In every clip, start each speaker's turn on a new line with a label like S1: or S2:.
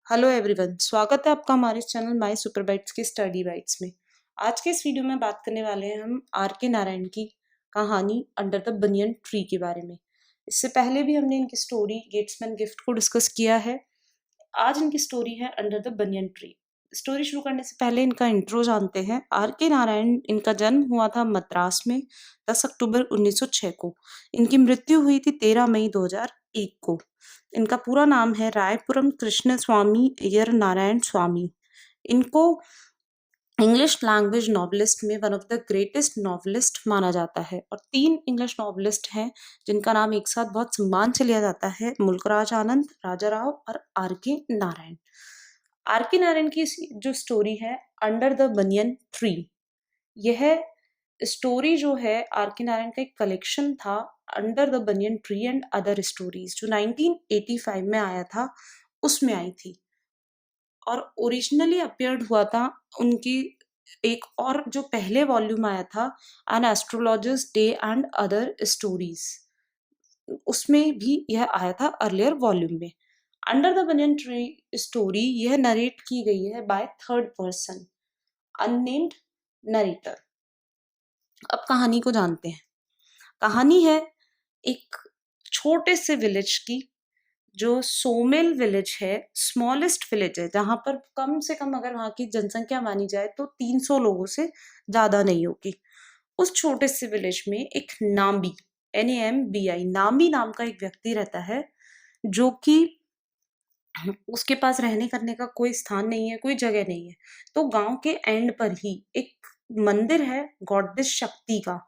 S1: Hello everyone, स्वागत है आपका हमारे इस चैनल माय सुपर बाइट्स के स्टडी बाइट्स में। आज के इस वीडियो में बात करने वाले हैं हम आर के नारायण की कहानी अंडर द बनियन ट्री के बारे में। इससे पहले भी हमने इनकी स्टोरी गेट्समैन गिफ्ट को डिस्कस किया है। आज इनकी स्टोरी है under the banyan tree. Story शुरू करने से पहले इनका इंट्रो जानते हैं। आर के नारायण, इनका जन्म हुआ था मद्रास में 10 अक्टूबर 1906 को। इनकी मृत्यु हुई थी 13 मई 2001 को। इनका पूरा नाम है रायपुरम कृष्ण स्वामी अय्यर नारायण स्वामी। इनको इंग्लिश लैंग्वेज नॉवलिस्ट में one of the greatest novelist माना जाता है। और 3 इंग्लिश नॉवलिस्ट हैं जिनका नाम एक साथ बहुत सम्मान से लिया जाता है, मुल्कराज आनंद, राजा राव और आर के नारायण। आर के नारायण की जो स्टोरी है अंडर द बनियन ट्री, यह स्टोरी जो है आर के नारायण का एक कलेक्शन था under the banyan tree and other stories, जो 1985 में आया था, उसमें आई थी। और ओरिजिनली अपीयर्ड हुआ था उनकी एक और जो पहले वॉल्यूम आया था, an astrologer's day and other stories, उसमें भी यह आया था अर्लियर वॉल्यूम में। Under the banyan tree story यह नरेट की गई है by third person, unnamed narrator. अब कहानी को जानते हैं। कहानी है एक छोटे से विलेज की, जो सोमेल विलेज है, स्मॉलेस्ट विलेज है, जहां पर कम से कम अगर वहां की जनसंख्या मानी जाए तो 300 लोगों से ज्यादा नहीं होगी। उस छोटे से विलेज में एक नाम्बी, NAMBI, नाम्बी नाम का एक व्यक्ति रहता है, जो कि उसके पास रहने करने का कोई स्थान नहीं है, कोई जगह नहीं है। तो गांव के एंड पर ही एक मंदिर है गॉडेस शक्ति का,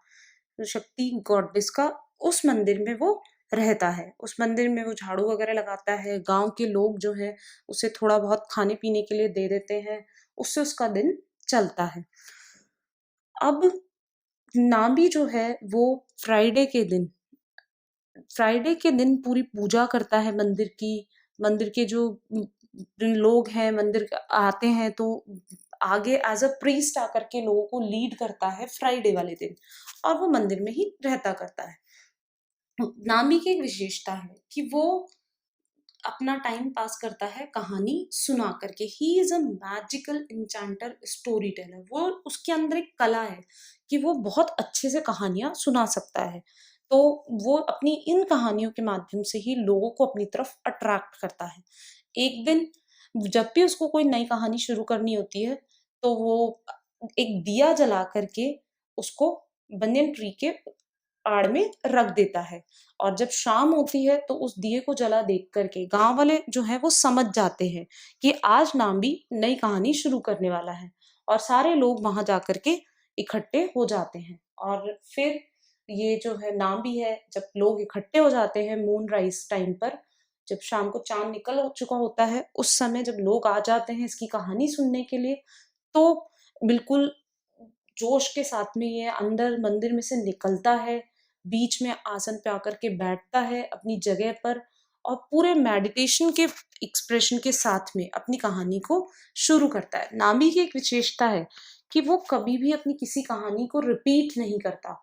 S1: शक्ति गॉडेस का। उस मंदिर में वो रहता है। उस मंदिर में वो झाड़ू वगैरह लगाता है। गांव के लोग जो है उसे थोड़ा बहुत खाने पीने के लिए दे देते हैं, उससे उसका दिन चलता है। अब नाबी जो है वो फ्राइडे के दिन पूरी पूजा करता है मंदिर की। मंदिर के जो लोग हैं मंदिर आते हैं तो आगे एज अ प्रीस्ट आकर के लोगों को लीड करता है फ्राइडे वाले दिन, और वो मंदिर में ही रहता करता है। नामी की एक विशेषता है कि वो अपना टाइम पास करता है कहानी सुना करके। He is a magical enchanter story teller. वो उसके अंदर एक कला है कि वो बहुत अच्छे से कहानियां सुना सकता है। तो वो अपनी इन कहानियों के माध्यम से ही लोगों को अपनी तरफ अट्रैक्ट करता है। एक दिन जब भी उसको कोई नई कहानी शुरू करनी होती है तो वो एक दिया जला करके उसको बनियन ट्री के आड़ में रख देता है। और जब शाम होती है तो उस दिए को जला देख करके गांव वाले जो है वो समझ जाते हैं कि आज नाम्बी नई कहानी शुरू करने वाला है। और सारे लोग वहां जाकर के इकट्ठे हो जाते हैं। और फिर ये जो है नाम्बी है, जब लोग इकट्ठे हो जाते हैं मून राइज टाइम पर, जब शाम को चांद निकल हो चुका होता है, उस समय जब लोग आ जाते हैं इसकी कहानी सुनने के लिए, तो बिल्कुल जोश के साथ में ये अंदर मंदिर में से निकलता है, बीच में आसन पे आकर के बैठता है अपनी जगह पर, और पूरे मेडिटेशन के एक्सप्रेशन के साथ में अपनी कहानी को शुरू करता है। नामी की एक विशेषता है कि वो कभी भी अपनी किसी कहानी को रिपीट नहीं करता।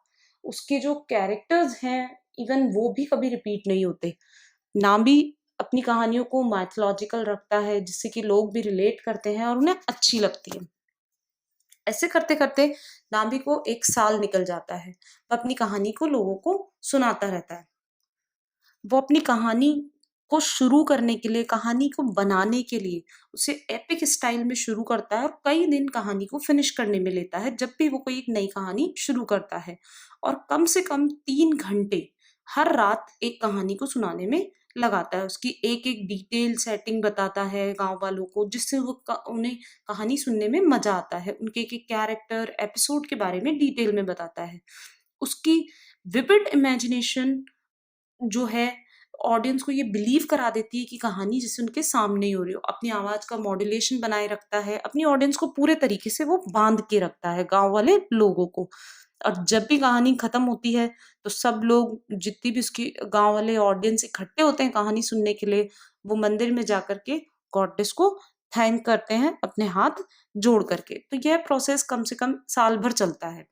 S1: उसके जो कैरेक्टर्स हैं इवन वो भी कभी रिपीट नहीं होते। नामी अपनी कहानियों को माइथोलॉजिकल रखता है, जिससे कि लोग भी रिलेट करते हैं और उन्हें अच्छी लगती है। ऐसे करते करते नाभि को 1 साल निकल जाता है। वो अपनी कहानी को लोगों को सुनाता रहता है। वो अपनी कहानी को शुरू करने के लिए, कहानी को बनाने के लिए उसे एपिक स्टाइल में शुरू करता है और कई दिन कहानी को फिनिश करने में लेता है जब भी वो कोई एक नई कहानी शुरू करता है। और कम से कम 3 घंटे हर रात एक कहानी को सुनाने में लगाता है। उसकी एक एक डिटेल सेटिंग बताता है गांव वालों को, जिससे उन्हें कहानी सुनने में मजा आता है। उनके एक एक कैरेक्टर, एपिसोड के बारे में डिटेल में बताता है। उसकी विविड इमेजिनेशन जो है ऑडियंस को ये बिलीव करा देती है कि कहानी जैसे उनके सामने ही हो रही हो। अपनी आवाज का मॉड्यूलेशन बनाए रखता है, अपनी ऑडियंस को पूरे तरीके से वो बांध के रखता है, गांव वाले लोगों को। और जब भी कहानी खत्म होती है तो सब लोग, जितनी भी उसकी गांव वाले ऑडियंस इकट्ठे होते हैं कहानी सुनने के लिए, वो मंदिर में जाकर के गॉडेस को थैंक करते हैं अपने हाथ जोड़ करके। तो यह प्रोसेस कम से कम साल भर चलता है।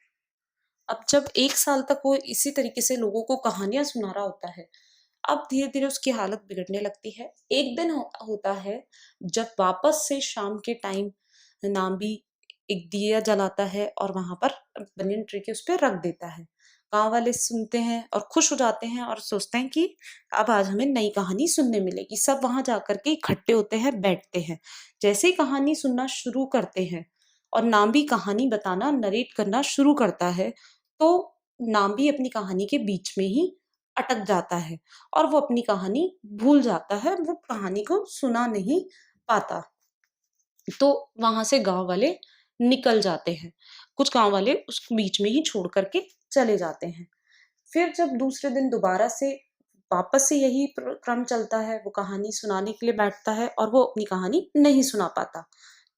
S1: अब जब 1 साल तक वो इसी तरीके से लोगों को कहानियां सुना रहा होता है, अब धीरे-धीरे उसकी हालत बिगड़ने लगती है। एक दिन होता है जब वापस से शाम के टाइम नाम्बी एक दिया जलाता है और वहाँ पर बनियन ट्री के उस पे रख देता है। गाँव वाले सुनते हैं और खुश हो जाते हैं और सोचते हैं कि अब आज हमें नई कहानी सुनने मिलेगी। सब वहाँ जाकर के इकट्ठे होते हैं, बैठते हैं। जैसे ही कहानी सुनना शुरू करते हैं और नाम्बी कहानी बताना, नरेट करना शुरू करता है, तो नाम्बी अपनी कहानी के बीच में ही अटक जाता है और वो अपनी कहानी भूल जाता है, वो कहानी को सुना नहीं पाता। तो वहाँ से गाँव वाले निकल जाते हैं। कुछ गाँव वाले उस बीच में ही छोड़ कर के चले जाते हैं। फिर जब दूसरे दिन दोबारा से वापस से यही क्रम चलता है, वो कहानी सुनाने के लिए बैठता है और वो अपनी कहानी नहीं सुना पाता।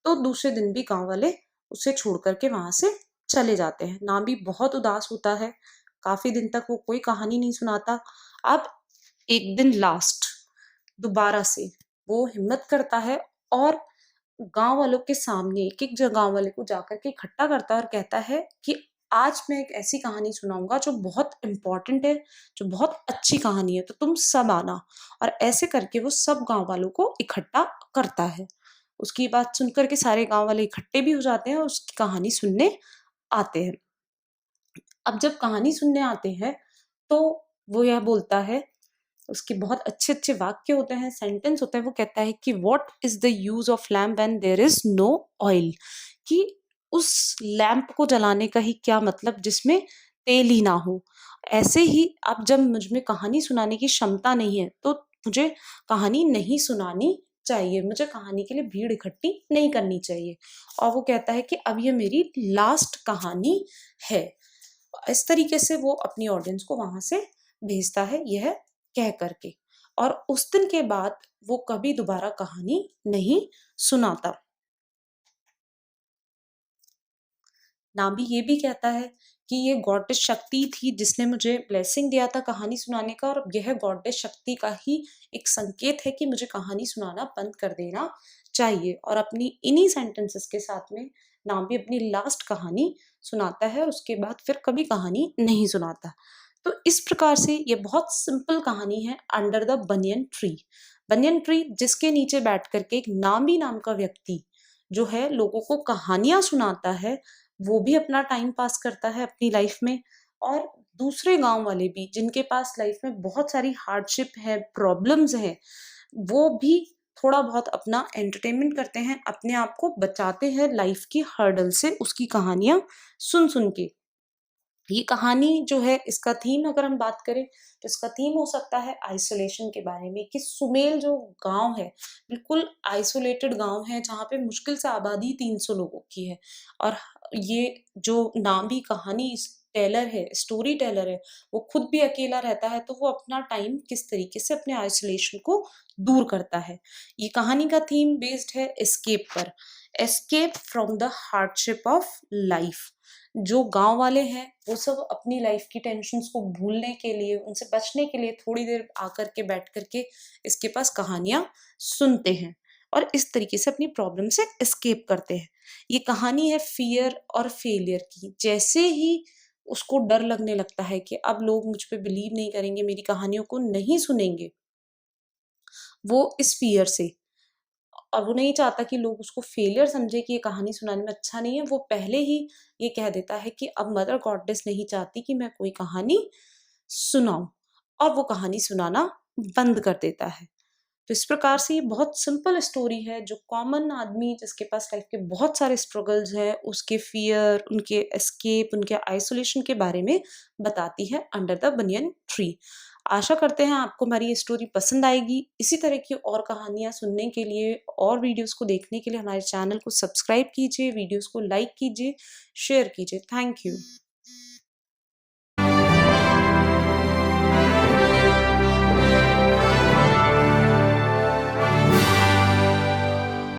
S1: तो दूसरे दिन भी गाँव वाले उसे छोड़ कर के वहाँ से चले जाते हैं। नाम्बी बहुत उदास होता है, काफ़ी दिन तक वो कोई कहानी नहीं सुनाता। अब एक दिन लास्ट दोबारा से वो हिम्मत करता है और गाँव वालों के सामने एक-एक गाँव वाले को जाकर के इकट्ठा करता है और कहता है कि आज मैं एक ऐसी कहानी सुनाऊँगा जो बहुत इम्पोर्टेंट है, जो बहुत अच्छी कहानी है, तो तुम सब आना। और ऐसे करके वो सब गाँव वालों को इकट्ठा करता है। उसकी बात सुन कर के सारे गाँव वाले इकट्ठे भी हो जाते हैं और उसकी कहानी सुनने आते हैं। अब जब कहानी सुनने आते हैं, तो वो यह बोलता है, उसके बहुत अच्छे-अच्छे वाक्य होते हैं, सेंटेंस होता है, वो कहता है कि what is the use of lamp when there is no oil, कि उस लैंप को जलाने का ही क्या मतलब जिसमें तेल ही ना हो। ऐसे ही अब जब मुझ में कहानी सुनाने की क्षमता नहीं है, तो मुझे कहानी नहीं सुनानी चाहिए, मुझे कहानी के लिए भीड़ इकट्ठी नहीं करनी चाहिए। और वो कहता है कि अब ये मेरी लास्ट कहानी है। इस तरीके से वो अपनी ऑडियंस को वहाँ से भेजता है, यह कह कर के। और उस दिन के बाद वो कभी दोबारा कहानी नहीं सुनाता। नाम्बी ये भी कहता है कि ये गॉडेस शक्ति थी जिसने मुझे ब्लेसिंग दिया था कहानी सुनाने का, और यह गॉडेस शक्ति का ही एक संकेत है कि मुझे कहानी सुनाना बंद कर देना चाहिए। और अपनी इन्हीं सेंटेंसेस के साथ में नाम्बी अपनी लास्ट कहानी सुनाता है और उसके बाद फिर कभी कहानी नहीं सुनाता। तो इस प्रकार से ये बहुत सिंपल कहानी है, under the banyan tree. Banyan tree जिसके नीचे बैठ करके एक नाम्बी नाम का व्यक्ति जो है लोगों को कहानियां सुनाता है, वो भी अपना टाइम पास करता है अपनी लाइफ में, और दूसरे गाँव वाले भी जिनके पास लाइफ में बहुत सारी हार्डशिप है, प्रॉब्लम्स हैं, वो भी थोड़ा बहुत अपना एंटरटेनमेंट करते हैं, अपने आप को बचाते हैं लाइफ की हर्डल से उसकी कहानियाँ सुन-सुन के। ये कहानी जो है, इसका थीम अगर हम बात करें तो इसका थीम हो सकता है आइसोलेशन के बारे में, कि सुमेल जो गांव है बिल्कुल आइसोलेटेड गांव है जहाँ पे मुश्किल से आबादी 300 लोगों की है। और ये जो नामी कहानी टेलर है, स्टोरी टेलर है, वो खुद भी अकेला रहता है, तो वो अपना टाइम किस तरीके से अपने आइसोलेशन को दूर करता है। ये कहानी का थीम बेस्ड है एस्केप पर, escape from the hardship of life. जो गाँव वाले हैं, वो सब अपनी लाइफ की टेंशन्स को भूलने के लिए, उनसे बचने के लिए थोड़ी देर आकर के बैठ कर के इसके पास कहानियाँ सुनते हैं और इस तरीके से अपनी प्रॉब्लम से एस्केप करते हैं। ये कहानी है फ़ियर और फेलियर की। जैसे ही उसको डर लगने लगता है कि अब लोग मुझ पे बिलीव नहीं करेंगे, मेरी कहानियों को नहीं सुनेंगे, वो इस फ़ियर से, और वो नहीं चाहता कि लोग उसको फेलियर समझे कि ये कहानी सुनाने में अच्छा नहीं है, वो पहले ही ये कह देता है कि अब मदर गॉडेस नहीं चाहती कि मैं कोई कहानी सुनाऊँ, और वो कहानी सुनाना बंद कर देता है। तो इस प्रकार से ये बहुत सिंपल स्टोरी है जो कॉमन आदमी जिसके पास लाइफ के बहुत सारे स्ट्रगल्स हैं, उसके फ़ियर, उनके एस्केप, उनके आइसोलेशन के बारे में बताती है अंडर द बनियन ट्री। आशा करते हैं आपको हमारी ये स्टोरी पसंद आएगी। इसी तरह की और कहानियाँ सुनने के लिए और वीडियोज़ को देखने के लिए हमारे चैनल को सब्सक्राइब कीजिए, वीडियोज़ को लाइक कीजिए, शेयर कीजिए। Thank you.